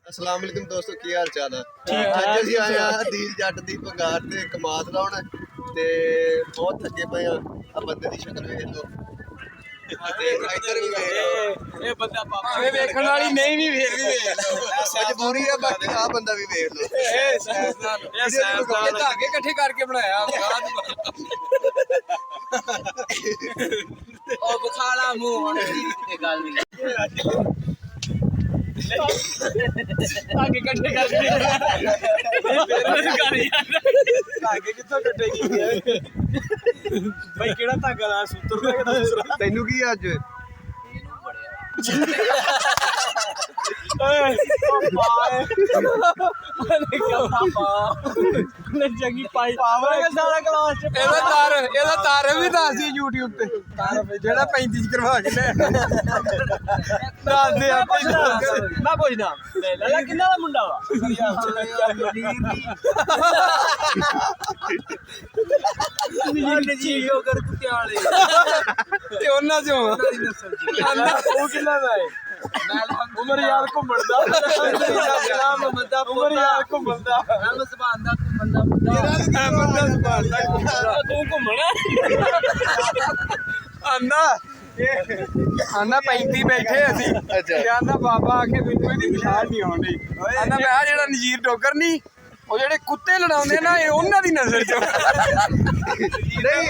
अस्सलाम वालेकुम दोस्तों, की हाल चाल है? अज असीं आए हाँ दिल जट दी भंगार ते कमाद लाउण ते बहुत थके पे हाँ। आ बंदे दी शक्ल वेख लो ते इधर भी वेख लो, ਇਹ ਬੰਦਾ ਭਾਵੇਂ ਵੇਖਣ ਵਾਲੀ ਨਹੀਂ ਵੀ ਵੇਖ ਵੀ ਵੇਖ ਲਓ। मजबूरी है बाकी आ बंदा भी वेख लो। ਇਹ ਧਾਗੇ ਇਕੱਠੇ ਕਰਕੇ ਬਣਾਇਆ ਉਹ ਬਖਾਲਾ ਮੂੰਹ ਹੁਣ ਦੀ ਗੱਲ ਨਹੀਂ ਧਾਗੇ ਇਕੱਠੇ ਕਰਕੇ ਧਾਗੇ ਕਿੱਥੋਂ ਕੱਟੇਗੀ ਭਾਈ ਕਿਹੜਾ ਧਾਗਾ ਲਾ ਸੂਤਰ ਦਾ ਦੂਸਰਾ ਤੈਨੂੰ ਕੀ ਅੱਜ ਜਗੀ ਪਾਈ ਪਾਵਰ ਸਾਰਾ ਕਲਾਸ ਚ ਇਹਦਾ ਤਾਰ ਵੀ ਦੱਸ ਦੀ YouTube ਤੇ ਜਿਹੜਾ 35 ਚ ਕਰਵਾ ਕੇ ਲੈ ਦੱਸ ਦੇ ਮੈਂ ਪੁੱਛਦਾ ਲੈ ਕਿੰਨਾ ਦਾ ਮੁੰਡਾ ਵਾ ਜੀ ਉਹ ਕਰ ਕੁੱਤਿਆਲੇ ਤੇ ਉਹਨਾਂ ਚੋਂ ਉਹ ਕਿੰਨਾ ਦਾ ਹੈ ਉਮਰ ਯਾਰ ਘੁੰਮਣ ਦਾ ਉਮਰ ਯਾਰ ਘੁੰਮਣ ਦਾ ਨਾਮ ਸੁਭਾਨ ਦਾ ਘੁੰਮਣ ਦਾ ਤੂੰ ਘੁੰਮਣਾ ਆਂਦਾ 35 ਬੈਠੇ ਅਸੀਂ ਆਂਦਾ ਬਾਬਾ ਆ ਕੇ ਮੈਨੂੰ ਇਹਦੀ ਪਛਾਣ ਨਹੀਂ ਆਉਂਦੀ ਆਂਦਾ ਮੈਂ ਆ ਜਿਹੜਾ ਨਜ਼ੀਰ ਟੋਕਰ ਨਹੀਂ ਉਹ ਜਿਹੜੇ ਕੁੱਤੇ ਲੜਾਉਂਦੇ ਨਾ ਇਹ ਉਹਨਾਂ ਦੀ ਨਜ਼ਰ ਚ ਨਹੀਂ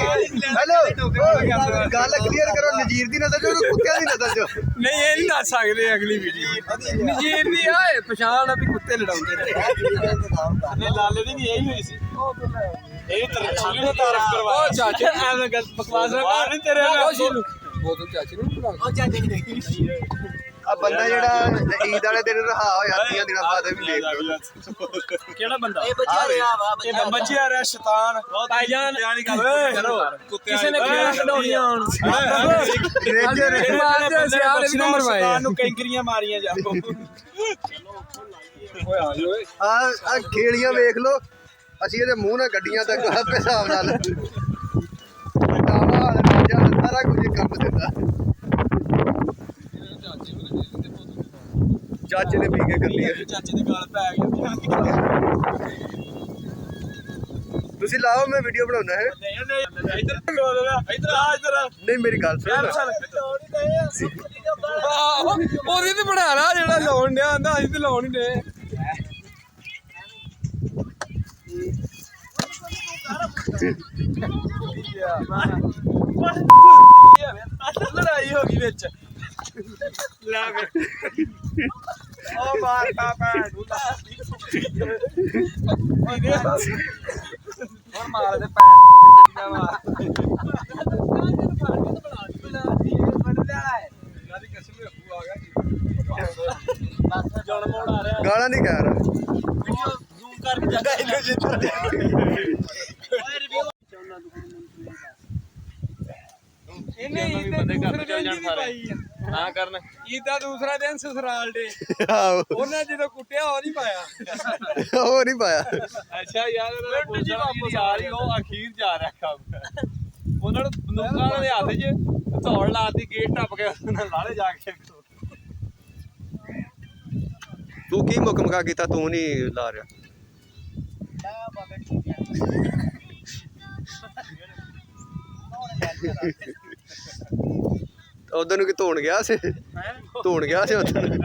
ਹੈਲੋ ਗੱਲ ਕਲੀਅਰ ਕਰੋ, ਨਜ਼ੀਰ ਦੀ ਨਜ਼ਰ ਚੋਂ ਕੁੱਤਿਆਂ ਦੀ ਨਜ਼ਰ ਚੋਂ ਨਹੀਂ ਇਹ ਨਹੀਂ ਦੱਸ ਸਕਦੇ ਅਗਲੀ ਵੀਡੀਓ ਨਜ਼ੀਰ ਦੀ ਆਏ ਪਛਾਣ ਆ ਵੀ ਕੁੱਤੇ ਲੜਾਉਂਦੇ ਨੇ ਲਾਲੇ ਦੀ ਵੀ ਇਹੀ ਹੋਈ ਸੀ ਇਹ ਤਰਛੀਲ ਨੂੰ ਤਾਰਫ ਕਰਵਾ ਉਹ ਚਾਚੇ ਐਵੇਂ ਗੱਲ ਬਕਵਾਸ ਨਾ ਕਰ ਨਹੀਂ ਤੇਰੇ ਨਾਲ ਬੋਤਲ ਚਾਚੇ ਨੂੰ ਬੁਲਾ ਉਹ ਚਾਚੇ ਨਹੀਂ ਆ ਬੰਦਾ ਜਿਹੜਾ ਈਦ ਵਾਲੇ ਦਿਨ ਰਹਾ ਹੋਇਆ 30 ਦਿਨਾਂ ਬਾਅਦ ਵੀ ਦੇਖ ਲਓ ਕਿਹੜਾ ਬੰਦਾ ਇਹ ਬੱਚਾ ਰਿਹਾ ਵਾ ਇਹ ਬੱਚਾ ਰਿਹਾ ਸ਼ੈਤਾਨ ਭਾਈਜਾਨ ਕਰੋ ਕਿਸੇ ਨੇ ਖੇਡਾਂ ਖਿਡਾਉਣੀਆਂ ਹੁਣ ਸ਼ੈਤਾਨ ਨੂੰ ਕੈਂਕਰੀਆਂ ਮਾਰੀਆਂ ਜਾਓ ਓਏ ਆ ਜਾਓ ਆ ਖੇਲੀਆਂ ਵੇਖ ਲੋ, ਅਸੀਂ ਇਹਦੇ ਮੂੰਹ ਨਾਲ ਗੱਡੀਆਂ ਤੱਕ ਆਪੇ ਹਿਸਾਬ ਨਾਲ ਸਾਰਾ ਕੁਝ ਕੰਮ ਦਿੰਦਾ। ਚਾਚੇ ਨੇ ਪੀ ਕੇ ਕਰ ਲਿਆ, ਚਾਚੇ ਦੇ ਗਾਲ ਪੈ ਗਿਆ ਤੁਸੀਂ ਲਾਓ ਮੈਂ ਵੀਡੀਓ ਬਣਾਉਣਾ ਹੈ। ਨਹੀਂ ਮੇਰੀ ਗੱਲ ਸੁਣ, ਉਹਦੀ ਤੇ ਬਣਾ ਲਾ ਜਿਹੜਾ ਲਾਉਣ ਡਿਆ ਆਂਦਾ ਅਸੀਂ ਤੇ ਲਾਉਣ ਹੀ ਦੇ ਲੜਾਈ ਹੋ ਗਈ ਵਿੱਚ ਲੈ ਵੇ ਉਹ ਮਾਰ ਪਾ ਭੈਣ ਨੂੰ ਹੁਣ ਮਾਰ ਦੇ ਭੈਣ ਨੂੰ ਮਾਰ ਗਾਲਾਂ ਨਹੀਂ ਕਹਿ ਰਿਹਾ ਜ਼ੂਮ ਕਰਕੇ ਜਗ੍ਹਾ ਇਹਨੂੰ ਜਿੱਦਾਂ ਇਹਨੇ ਬੰਦੇ ਘਰ ਚੱਲ ਜਾਣ ਸਾਰੇ ਹਾਂ ਕਰਨ ਈਦਾ ਦੂਸਰਾ ਦਿਨ ਸਸਰਾਲ ਡੇ ਉਹਨਾਂ ਜਦੋਂ ਕੁੱਟਿਆ ਉਹ ਨਹੀਂ ਪਾਇਆ ਉਹ ਨਹੀਂ ਪਾਇਆ। ਅੱਛਾ ਯਾਰ ਜੀ ਵਾਪਸ ਆ ਰਹੀ ਉਹ ਅਖੀਰ ਜਾ ਰਿਹਾ ਕੰਮ ਉਹਨਾਂ ਨੂੰ ਬੰਦੂਕਾਂ ਦੇ ਹੱਥ 'ਚ ਧੌੜ ਲਾਤੀ ਗੇਟ ਟੱਪ ਕੇ ਲਾਲੇ ਜਾ ਕੇ ਤੂੰ ਕੀ ਮੁਕਮਕਾ ਕੀਤਾ, ਤੂੰ ਨਹੀਂ ਲਾ ਰਿਹਾ ਉਧਰ ਨੂੰ ਕਿ ਧੋਣ ਗਿਆ ਸੀ, ਧੋਣ ਗਿਆ ਸੀ ਉਧਰ ਨੂੰ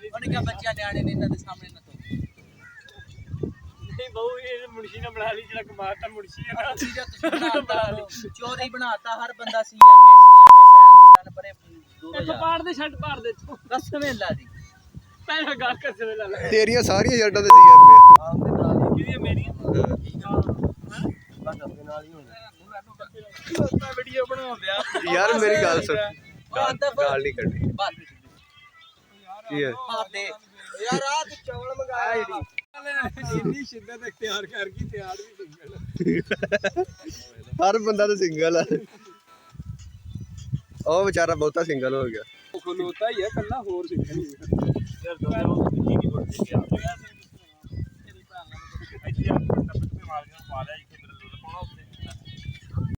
ਉਹਨੇ ਕਿਹਾ ਬੱਚਿਆਂ ਨਿਆਣੇ ਨੇ ਇਹਨਾਂ ਦੇ ਸਾਹਮਣੇ ਨਾ ਤੋਂ ਨਹੀਂ ਬਹੁ ਇਹ ਮੁਨਸ਼ੀ ਨੇ ਬਣਾ ਲਈ ਜਿਹੜਾ ਕਮਾਤਾ ਮੁਨਸ਼ੀ ਹੈ ਨਾ ਚੌਧਰੀ ਬਣਾਤਾ ਹਰ ਬੰਦਾ ਸੀਐਮਏ ਭੈਣ ਦੀ ਪਰੇ ਪਾੜ ਦੇ ਛੱਡ ਪਾੜ ਦੇ ਕਸਮ ਵੇਲਾ ਦੀ ਪਹਿਲਾਂ ਗੱਲ ਕਸਮ ਵੇਲਾ ਤੇਰੀਆਂ ਸਾਰੀਆਂ ਜੱਟਾਂ ਦੇ ਸੀ ਯਾਰ ਕਿਹਦੀਆਂ ਮੇਰੀਆਂ ਠੀਕ ਆ ਬਸ ਆਪਣੇ ਨਾਲ ਹੀ ਹੋਣਾ ਮੈਂ ਵੀਡੀਓ ਬਣਾਉਂਦਿਆ ਯਾਰ ਮੇਰੀ ਗੱਲ ਸੁਣ, ਗਾਲ ਨਹੀਂ ਕੱਢੀ ਕੀ ਹੈ ਯਾਰ ਆ ਤੇ ਚੌਲ ਮੰਗਾਇਆ ਜਿਹੜੀ ਇੰਨੀ ਸ਼ਿੱਦਤ ਇਖਤਿਆਰ ਕਰ ਗਈ ਤਿਆਰ ਵੀ ਸਿੰਗਲ ਹਰ ਬੰਦਾ ਤਾਂ ਸਿੰਗਲ ਆ, ਉਹ ਵਿਚਾਰਾ ਬਹੁਤਾ ਸਿੰਗਲ ਹੋ ਗਿਆ। ਖਲੋਤਾ ਹੀ ਆ ਕੱਲਾ ਹੋਰ ਸਿੰਗਲ ਹੀ ਯਾਰ ਦੋਨੋਂ ਕੀ ਨਹੀਂ ਬੋਲਦੇ ਗਿਆ ਯਾਰ ਇਹਦੀ ਭੈਣ ਨਾਲ ਇੱਥੇ ਆ ਕੇ ਟੱਪ ਮਾਰ ਕੇ ਪਾ ਲਿਆ